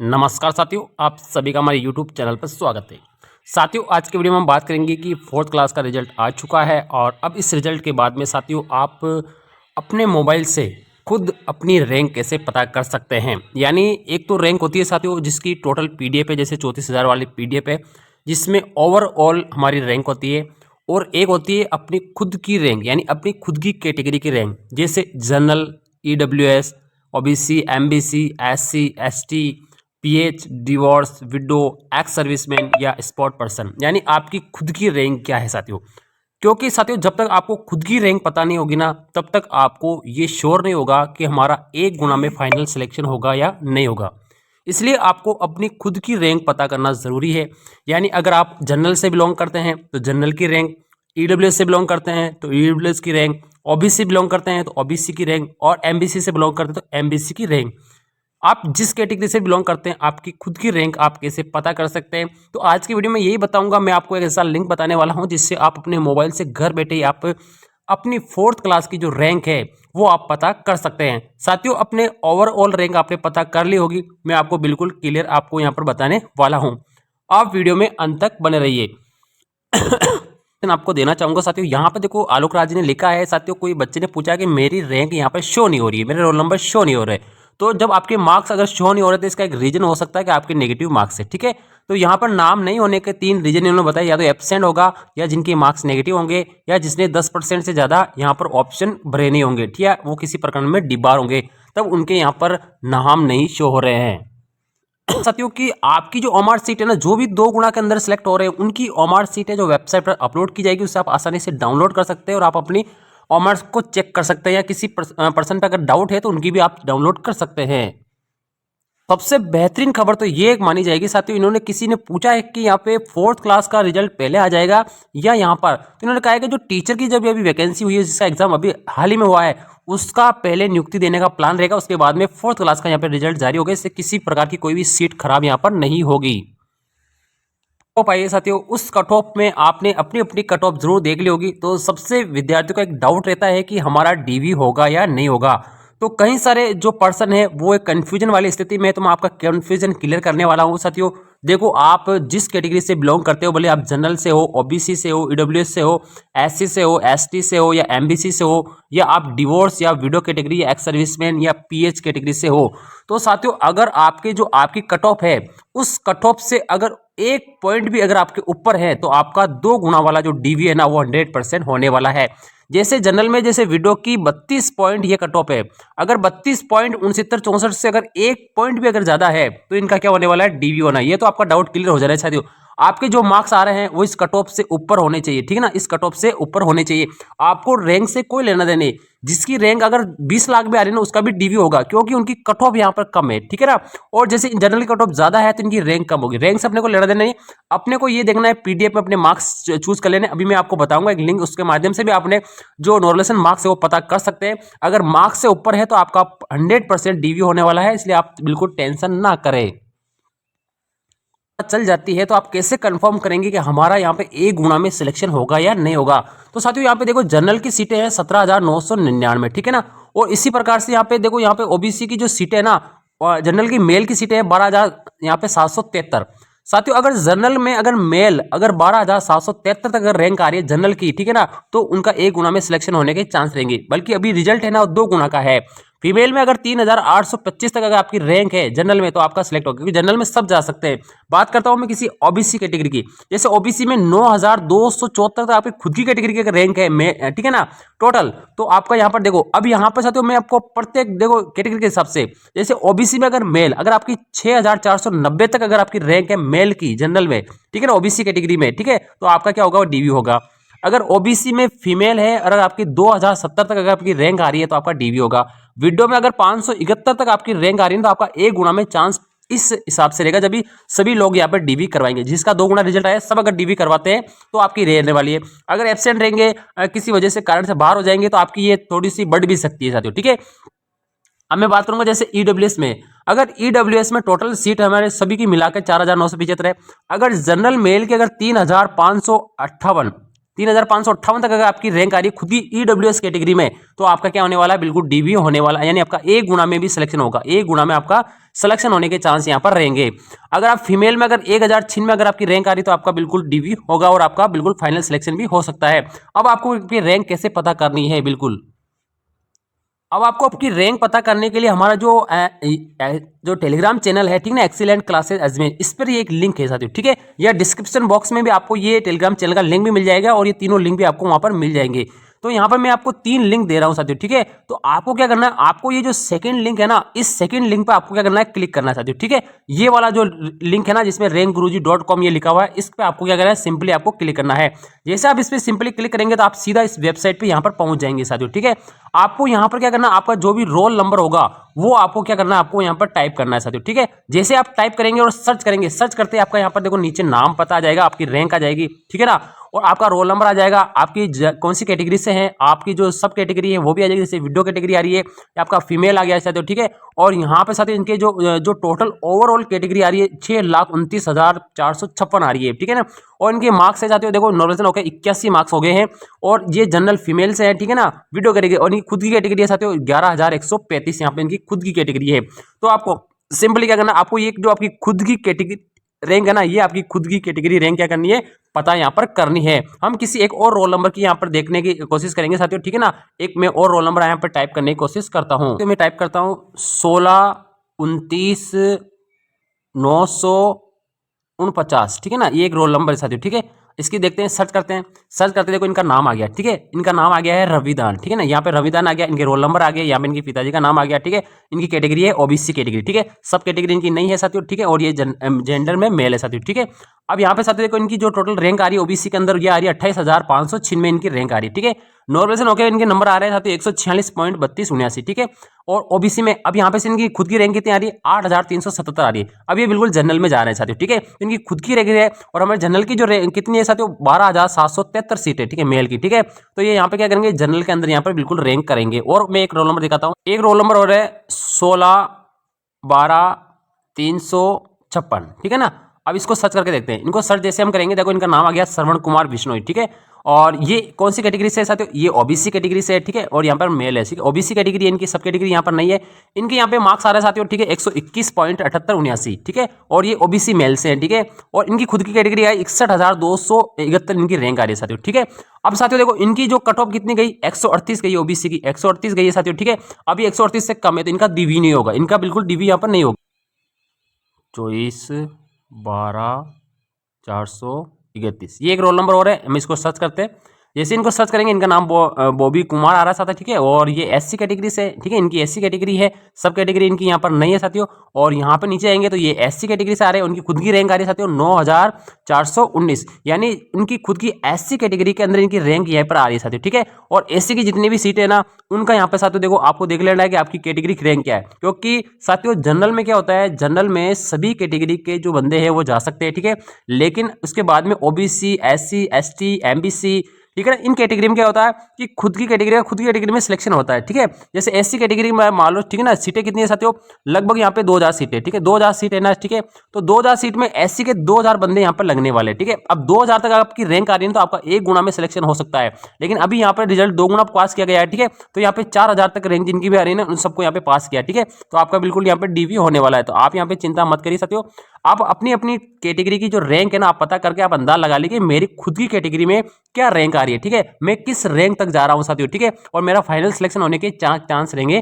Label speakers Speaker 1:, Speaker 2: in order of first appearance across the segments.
Speaker 1: नमस्कार साथियों, आप सभी का हमारे YouTube चैनल पर स्वागत है। साथियों, आज के वीडियो में हम बात करेंगे कि फोर्थ क्लास का रिजल्ट आ चुका है और अब इस रिजल्ट के बाद में साथियों आप अपने मोबाइल से खुद अपनी रैंक कैसे पता कर सकते हैं। यानी एक तो रैंक होती है साथियों जिसकी टोटल पीडीएफ है, जैसे 34,000 वाली पीडीएफ है जिसमें ओवरऑल हमारी रैंक होती है, और एक होती है अपनी खुद की रैंक, यानी अपनी खुद की कैटेगरी की रैंक, जैसे general, EWS, OBC, MBC, SC, ST, pH, divorce, window, ex serviceman या स्पॉट पर्सन। यानी आपकी खुद की रैंक क्या है साथियों। क्योंकि साथियों जब तक आपको खुद की रैंक पता नहीं होगी ना, तब तक आपको ये श्योर नहीं होगा कि हमारा एक गुना में फाइनल सिलेक्शन होगा या नहीं होगा। इसलिए आपको अपनी खुद की रैंक पता करना ज़रूरी है। यानी अगर आप जनरल से बिलोंग करते हैं तो जनरल की रैंक, ईडब्ल्यूएस से बिलोंग करते हैं तो ईडब्ल्यूएस की रैंक, ओबीसी बिलोंग करते हैं तो ओबीसी की रैंक, और एमबीसी से बिलोंग करते हैं तो एमबीसी की रैंक। आप जिस कैटेगरी से बिलोंग करते हैं आपकी खुद की रैंक आप कैसे पता कर सकते हैं, तो आज की वीडियो में यही बताऊंगा। मैं आपको एक ऐसा लिंक बताने वाला हूं जिससे आप अपने मोबाइल से घर बैठे ही आप अपनी फोर्थ क्लास की जो रैंक है वो आप पता कर सकते हैं। साथियों, अपने ओवरऑल रैंक आपने पता कर ली होगी, मैं आपको बिल्कुल क्लियर आपको यहाँ पर बताने वाला हूँ। आप वीडियो में अंत तक बने रहिए। आपको देना चाहूंगा साथियों, यहाँ पे देखो आलोक राज ने लिखा है साथियों, कोई बच्चे ने पूछा कि मेरी रैंक यहाँ पे शो नहीं हो रही है, मेरे रोल नंबर शो नहीं हो रहे। तो जब आपके मार्क्स अगर शो नहीं हो रहे तो इसका एक रीजन हो सकता है कि आपके नेगेटिव मार्क्स है, ठीक है। तो यहाँ पर नाम नहीं होने के 3 रीजन इन्होंने बताया, या तो एब्सेंट होगा, या जिनके मार्क्स नेगेटिव होंगे, या जिसने 10% से ज़्यादा यहाँ पर ऑप्शन भरे नहीं होंगे, ठीक है, वो किसी प्रकार में डिबार होंगे, तब उनके यहाँ पर नाम नहीं शो हो रहे हैं। साथियों की आपकी जो ओमार सीट है ना, जो भी 2 गुना के अंदर सेलेक्ट हो रहे हैं उनकी ओमार सीट है जो वेबसाइट पर अपलोड की जाएगी, उससे आप आसानी से डाउनलोड कर सकते हैं और आप अपनी ओमार्स को चेक कर सकते हैं, या किसी पर्सन पर अगर डाउट है तो उनकी भी आप डाउनलोड कर सकते हैं। सबसे बेहतरीन खबर तो ये एक मानी जाएगी साथियों, इन्होंने किसी ने पूछा है कि यहाँ पे फोर्थ क्लास का रिजल्ट पहले आ जाएगा या यहाँ पर, तो इन्होंने कहा है कि जो टीचर की जब अभी वैकेंसी हुई है, जिसका एग्जाम अभी हाल ही में हुआ है, उसका पहले नियुक्ति देने का प्लान रहेगा, उसके बाद में फोर्थ क्लास का यहाँ पे रिजल्ट जारी होगा। इससे किसी प्रकार की कोई भी सीट खराब यहाँ पर नहीं होगी। तो पाइए साथियों, उस कट ऑफ में आपने अपनी अपनी कट ऑफ जरूर देख ली होगी। तो सबसे विद्यार्थियों का एक डाउट रहता है कि हमारा डीवी होगा या नहीं होगा। तो कई सारे जो पर्सन है वो एक कंफ्यूजन वाली स्थिति में है, तो मैं आपका कंफ्यूजन क्लियर करने वाला हूँ साथियों। देखो, आप जिस कैटेगरी से बिलोंग करते हो, भले आप जनरल से हो, ओबीसी से हो, ईडब्ल्यूएस से हो, एससी से हो, एसटी से हो, या एमबीसी से हो, या आप डिवोर्स या विडो कैटेगरी या एक्स सर्विसमैन या पीएच कैटेगरी से हो, तो साथियों अगर आपके जो आपकी कट ऑफ है उस कट ऑफ से अगर 1 पॉइंट भी अगर आपके ऊपर है तो आपका 2 गुना वाला जो डीवी है ना वो 100% होने वाला है। जैसे जनरल में जैसे विडो की 32 पॉइंट ये कट ऑफ है, अगर 32 पॉइंट 69-64 से अगर 1 पॉइंट भी अगर ज्यादा है तो इनका क्या होने वाला है, डीवी होना। ये तो आपका डाउट क्लियर हो जा रहा है साथियों। आपके जो मार्क्स आ रहे हैं वो इस कट ऑफ से ऊपर होने चाहिए, ठीक है ना, इस कट ऑफ से ऊपर होने चाहिए। आपको रैंक से कोई लेना देने, जिसकी रैंक अगर 20 लाख भी आ रही है ना उसका भी डीवी होगा, क्योंकि उनकी कट ऑफ यहाँ पर कम है, ठीक है ना। और जैसे जनरल कट ऑफ ज्यादा है तो इनकी रैंक कम होगी। रैंक से अपने को लेना देना नहीं, अपने को ये देखना है पीडीएफ में अपने मार्क्स चूज कर लेने। अभी मैं आपको बताऊंगा एक लिंक, उसके माध्यम से भी आपने जो नॉर्मलाइजेशन मार्क्स है वो पता कर सकते हैं। अगर मार्क्स से ऊपर है तो आपका 100% डीवी होने वाला है, इसलिए आप बिल्कुल टेंशन ना करें। चल जाती है तो आप कैसे कंफर्म करेंगे कि हमारा यहाँ पे 1 गुना में सिलेक्शन होगा या नहीं होगा। तो साथियों यहाँ पे देखो, जनरल की सीटें हैं 17,999, ठीक है ना। और इसी प्रकार से यहाँ पे देखो, यहाँ पे ओबीसी की जो सीटें है ना, जनरल की मेल की सीटें हैं 12,000 यहाँ पे 773। साथियों अगर जनरल में अगर मेल अगर 12,773 तक अगर रैंक आ रही है जनरल की, ठीक है ना, तो उनका 1 गुना में सिलेक्शन होने के चांस रहेंगे। बल्कि अभी रिजल्ट है ना 2 गुना का है। फीमेल में अगर 3,825 तक अगर आपकी रैंक है जनरल में तो आपका सिलेक्ट होगा, क्योंकि जनरल में सब जा सकते हैं। बात करता हूं मैं किसी ओबीसी कैटेगरी की, जैसे ओबीसी में 9,274 तक आपकी खुद की कैटेगरी की रैंक है, ठीक है ना, टोटल। तो आपका यहाँ पर देखो, अब यहाँ पर साथियों मैं आपको प्रत्येक देखो कैटेगरी के हिसाब से, जैसे ओबीसी में अगर मेल अगर आपकी 6,490 तक अगर आपकी रैंक है मेल की जनरल में, ठीक है ना, ओबीसी कैटेगरी में, ठीक है, तो आपका क्या होगा, डीवी होगा। अगर ओबीसी में फीमेल है और अगर आपकी 2,070 तक अगर आपकी रैंक आ रही है तो आपका डीवी होगा। विडो में अगर 571 तक आपकी रैंक आ रही है तो आपका 1 गुना में चांस इस हिसाब से रहेगा, जब भी सभी लोग यहाँ पर डीवी करवाएंगे। जिसका 2 गुना रिजल्ट आया सब अगर डीवी करवाते हैं तो आपकी रहने वाली है। अगर एब्सेंट रहेंगे, किसी वजह से कारण से बाहर हो जाएंगे, तो आपकी ये थोड़ी सी बढ़ भी सकती है साथियों, ठीक है। अब मैं बात करूंगा जैसे ईडब्ल्यूएस में, अगर ईडब्ल्यूएस में टोटल सीट हमारे सभी की मिलाकर 4,975 है। अगर जनरल मेल की अगर 3,558 3,558 तक अगर आपकी रैंक आ रही है खुद की ईडब्ल्यूएस कैटेगरी में, तो आपका क्या होने वाला है, बिल्कुल डीवी होने वाला है, यानी आपका एक गुणा में भी सिलेक्शन होगा, एक गुणा में आपका सिलेक्शन होने के चांस यहाँ पर रहेंगे। अगर आप फीमेल में अगर 1006 में अगर आपकी रैंक आ रही तो आपका बिल्कुल डीवी होगा और आपका बिल्कुल फाइनल सिलेक्शन भी हो सकता है। अब आपको रैंक कैसे पता करनी है, बिल्कुल अब आपको आपकी रैंक पता करने के लिए हमारा जो टेलीग्राम चैनल है, ठीक ना, एक्सीलेंट क्लासेस अजमेर, इस पर ये एक लिंक है साथियों, ठीक है, या डिस्क्रिप्शन बॉक्स में भी आपको ये टेलीग्राम चैनल का लिंक भी मिल जाएगा और ये तीनों लिंक भी आपको वहां पर मिल जाएंगे। तो यहाँ पर मैं आपको 3 लिंक दे रहा हूँ साथियों, ठीक है। तो आपको क्या करना है, आपको ये जो सेकंड लिंक है ना, इस सेकंड लिंक पर आपको क्या करना है, क्लिक करना है साथियों, ठीक है। ये वाला जो लिंक है ना जिसमें rankguruji.com ये लिखा हुआ है, इस पर आपको क्या करना है, सिंपली आपको क्लिक करना है। जैसे आप इस पर सिंपली क्लिक करेंगे तो आप सीधा इस वेबसाइट पर यहाँ पर पहुंच जाएंगे साथियों, ठीक है। आपको यहाँ पर क्या करना है, आपका जो भी रोल नंबर होगा वो आपको क्या करना है, आपको यहाँ पर टाइप करना है साथियों, ठीक है। जैसे आप टाइप करेंगे और सर्च करेंगे, सर्च करते आपका यहाँ पर देखो नीचे नाम पता आ जाएगा, आपकी रैंक आ जाएगी, ठीक है ना, और आपका रोल नंबर आ जाएगा, आपकी कौन सी कैटेगरी से है, आपकी जो सब कैटेगरी है वो भी आ जाएगी, जैसे वीडियो कैटेगरी आ रही है, आपका फीमेल आ गया है साथियों, ठीक है। और यहाँ पे साथियों इनके जो टोटल ओवरऑल कैटेगरी आ रही है 6,29,456 आ रही है, ठीक है ना। और इनके मार्क्स है साथियों, देखो नॉर्मल हो गए 81 मार्क्स हो गए हैं, और ये जनरल फीमेल से है, ठीक है ना, वीडियो कैटेगरी, और इनकी खुद की कैटेगरी है साथियों 11,135 यहाँ पे इनकी खुद की कैटेगरी है। तो आपको सिंपली क्या करना, आपको ये जो आपकी खुद की कैटेगरी रैंक है ना, ये आपकी खुद की कैटेगरी रैंक क्या करनी है, पता यहाँ पर करनी है। हम किसी एक और रोल नंबर की यहाँ पर देखने की कोशिश करेंगे साथियों, ठीक है ना। एक मैं और रोल नंबर यहाँ पर टाइप करने की कोशिश करता हूँ, तो मैं टाइप करता हूँ 162949, ठीक है ना, ये एक रोल नंबर है साथियों, ठीक है। इसकी देखते हैं, सर्च करते हैं, सर्च करते देखो इनका नाम आ गया, ठीक है, इनका नाम आ गया है रविदान, ठीक है ना, यहाँ पे रविदान आ गया, इनके रोल नंबर आ गया, यहाँ पे इनके पिताजी का नाम आ गया, ठीक है। इनकी कैटेगरी है ओबीसी कैटेगरी, ठीक है, सब कैटेगरी इनकी नहीं है साथियों, ठीक है, और ये जेंडर में मेल है साथियों, ठीक है। अब यहाँ पे साथियों देखो इनकी जो टोटल रैंक आ रही है ओबीसी के अंदर, ये आ रही है 28,596 इनकी रैंक आ रही है, ठीक है। नॉर्मल होकर इनके नंबर आ रहे हैं साथियों 146.3279, ठीक है। और ओबीसी में अब यहाँ पे से इनकी खुद की रैंक कितनी आ रही है, 8,377 आ रही है। अब ये बिल्कुल जनरल में जा रहे हैं साथियों, ठीक है। तो इनकी खुद की रैंक है, और हमारे जनरल की जो रैंक कितनी है साथियों 12,773 सीट है, ठीक है, मेल की, ठीक है। तो ये यहाँ पे क्या करेंगे, जनरल के अंदर यहाँ पर बिल्कुल रैंक करेंगे। और मैं एक रोल नंबर दिखाता हूँ, एक रोल नंबर और है 16/12/356, ठीक है ना। अब इसको सर्च करके देखते हैं, इनको सर्च जैसे हम करेंगे, देखो इनका नाम आ गया श्रवण कुमार बिश्नोई, ठीक है। और ये कौन सी कैटेगरी से है साथियों, ये ओबीसी कैटेगरी से है, ठीक है, और यहाँ पर मेल है, ठीक है। ओबीसी कैटेगरी इनकी सब कैटेगरी यहाँ पर नहीं है, इनके यहाँ पे मार्क्स आ रहे हैं साथियों, ठीक है, 121.7879, ठीक है, और ये ओबीसी मेल से है, ठीक है। और इनकी खुद की कैटेगरी है 61,271 इनकी रैंक आ रही है साथियों, ठीक है। अब साथियों देखो इनकी जो कट ऑफ कितनी गई, 138 गई, ओबीसी की 138 गई है साथियों, ठीक है। अभी 138 से कम है तो इनका डीवी नहीं होगा, इनका बिल्कुल डीवी यहाँ पर नहीं होगा। 24/12/431, ये एक रोल नंबर और है, हम इसको सर्च करते हैं। जैसे इनको सर्च करेंगे, इनका नाम बॉबी कुमार आ रहा था, ठीक है, और ये एससी कैटेगरी से, ठीक है, इनकी एससी कैटेगरी है, सब कैटेगरी इनकी यहाँ पर नहीं है साथियों। और यहाँ पे नीचे आएंगे तो ये एससी कैटेगरी से आ रहे हैं, उनकी खुद की रैंक आ रही है साथियों 9,419, यानी इनकी खुद की एससी कैटेगरी के अंदर इनकी रैंक यहाँ पर आ रही है साथियों, ठीक है। और एससी की जितनी भी सीटें ना, उनका यहाँ पे साथियों देखो आपको देख लेना है कि आपकी कैटेगरी की रैंक क्या है, क्योंकि साथियों जनरल में क्या होता है, जनरल में सभी कैटेगरी के जो बंदे हैं वो जा सकते हैं, ठीक है, लेकिन उसके बाद में ओबीसी, एससी, एसटी, एमबीसी, ठीक है ना, इन कैटेगरी में क्या होता है कि खुद की कैटेगरी में सिलेक्शन होता है, ठीक है। जैसे एससी कैटेगरी में मान लो, ठीक है ना, सीटें कितनी है साथियों, लगभग यहाँ पे 2,000 सीटें, ठीक है, 2,000 सीट है ना, ठीक है। तो 2,000 सीट में एससी के 2,000 बंदे यहाँ पर लगने वाले, ठीक है। अब 2,000 तक आपकी रैंक आ रही है तो आपका 1 गुना में सिलेक्शन हो सकता है, लेकिन अभी यहाँ पर रिजल्ट 2 गुना पास किया गया है, ठीक है। तो यहाँ पे 4,000 तक रैंक जिनकी भी आ रही है ना, उन सबको यहाँ पे पास किया, ठीक है। तो आपका बिल्कुल यहाँ पे डीवी होने वाला है, तो आप यहाँ पे चिंता मत करिए साथियों। आप अपनी अपनी कैटेगरी की जो रैंक है ना, आप पता करके आप अंदाज लगा लीजिए मेरी खुद की कैटेगरी में क्या रैंक आ रही है, ठीक है, मैं किस रैंक तक जा रहा हूं साथियों, ठीक है, और मेरा फाइनल सिलेक्शन होने के चांस रहेंगे।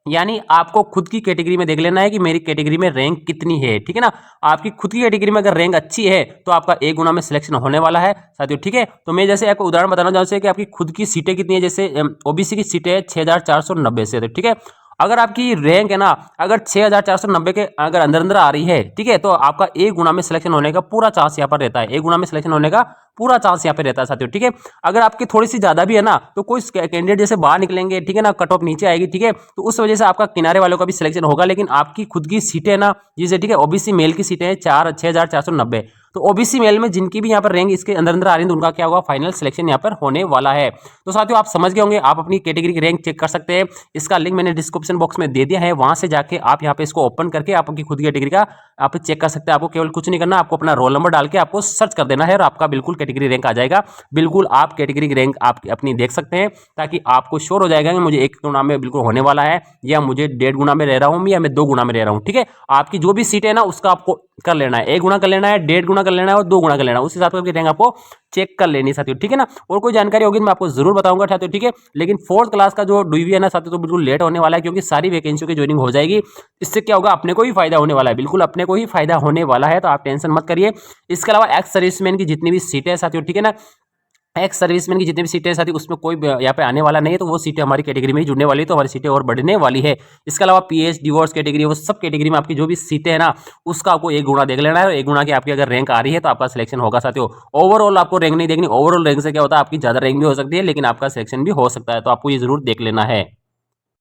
Speaker 1: यानी आपको खुद की कैटेगरी में देख लेना है कि मेरी कैटेगरी में रैंक कितनी है, ठीक है ना। आपकी खुद की कैटेगरी में अगर रैंक अच्छी है तो आपका 1 गुना में सिलेक्शन होने वाला है साथियों, ठीक है। तो मैं जैसे आपको उदाहरण बताना चाहूँ कि आपकी खुद की सीटें कितनी है, जैसे ओबीसी की सीटें है 6,490 से, ठीक है। अगर आपकी रैंक है ना, अगर 6,490 के अगर अंदर आ रही है, ठीक है, तो आपका 1 गुना में सिलेक्शन होने का पूरा चांस यहाँ पर रहता है, 1 गुना में सिलेक्शन होने का पूरा चांस यहाँ पे रहता है साथियों, ठीक है। अगर आपकी थोड़ी सी ज्यादा भी है ना, तो कोई कैंडिडेट जैसे बाहर निकलेंगे, ठीक है ना, कट ऑफ नीचे आएगी, ठीक है, तो उस वजह से आपका किनारे वालों का भी सिलेक्शन होगा, लेकिन आपकी खुद की सीटें ना, जैसे ठीक है ओबीसी मेल की सीटें हैं 6,490, तो ओबीसी मेल में जिनकी भी यहाँ पर रैंक इसके अंदर अंदर आ रही है तो उनका क्या होगा, फाइनल सिलेक्शन यहाँ पर होने वाला है। तो साथियों आप समझ गए होंगे, आप अपनी कैटेगरी की रैंक चेक कर सकते हैं। इसका लिंक मैंने डिस्क्रिप्शन बॉक्स में दे दिया है, वहां से जाके आप यहाँ पे इसको ओपन करके आप अपनी खुद की कैटेगरी का आप चेक कर सकते हैं। आपको केवल कुछ नहीं करना, आपको अपना रोल नंबर डाल के आपको सर्च कर देना है और आपका बिल्कुल कैटेगरी रैंक आ जाएगा। बिल्कुल आप कैटेगरी की रैंक आप अपनी देख सकते हैं, ताकि आपको श्योर हो जाएगा कि मुझे 1 गुना में बिल्कुल होने वाला है, या मुझे 1.5 गुना में रह रहा हूँ, या मैं 2 गुना में रह रहा हूँ। ठीक है, आपकी जो भी सीट है ना उसका आपको कर लेना है, 1 गुना कर लेना है, 1.5 गुना कर लेना है और 2 गुना कर लेना है। उस हिसाब से आपकी रैंक आपको चेक कर लेनी साथियों, ठीक है ना। और कोई जानकारी होगी मैं आपको जरूर बताऊंगा साथियों, ठीक है। लेकिन 4th क्लास का जो डिवीजन है साथियों तो बिल्कुल लेट होने वाला है, क्योंकि सारी वैकेंसियों की ज्वाइनिंग हो जाएगी। इससे क्या होगा, अपने को ही फायदा होने वाला है, बिल्कुल अपने को ही फायदा होने वाला है, तो आप टेंशन मत करिए। इसके अलावा एक्स सर्विसमैन की जितनी भी सीटें हैं साथियों, ठीक है ना, एक्स सर्विसमैन की जितनी भी सीटें हैं साथी उसमें कोई यहाँ पे आने वाला नहीं है, तो वो सीटें हमारी कैटेगरी में ही जुड़ने वाली है, तो हमारी सीटें और बढ़ने वाली है। इसके अलावा पीएच डिवोर्स कैटेगरी, वो सब कैटेगरी में आपकी जो भी सीटें हैं ना उसका आपको 1 गुना देख लेना है, और 1 गुना की आपकी अगर रैंक आ रही है तो आपका सिलेक्शन होगा साथियों। ओवरऑल आपको रैंक नहीं देखनी, ओवरऑल रैंक से क्या होता है, आपकी ज्यादा रैंक भी हो सकती है लेकिन आपका सिलेक्शन भी हो सकता है, तो आपको ये जरूर देख लेना है।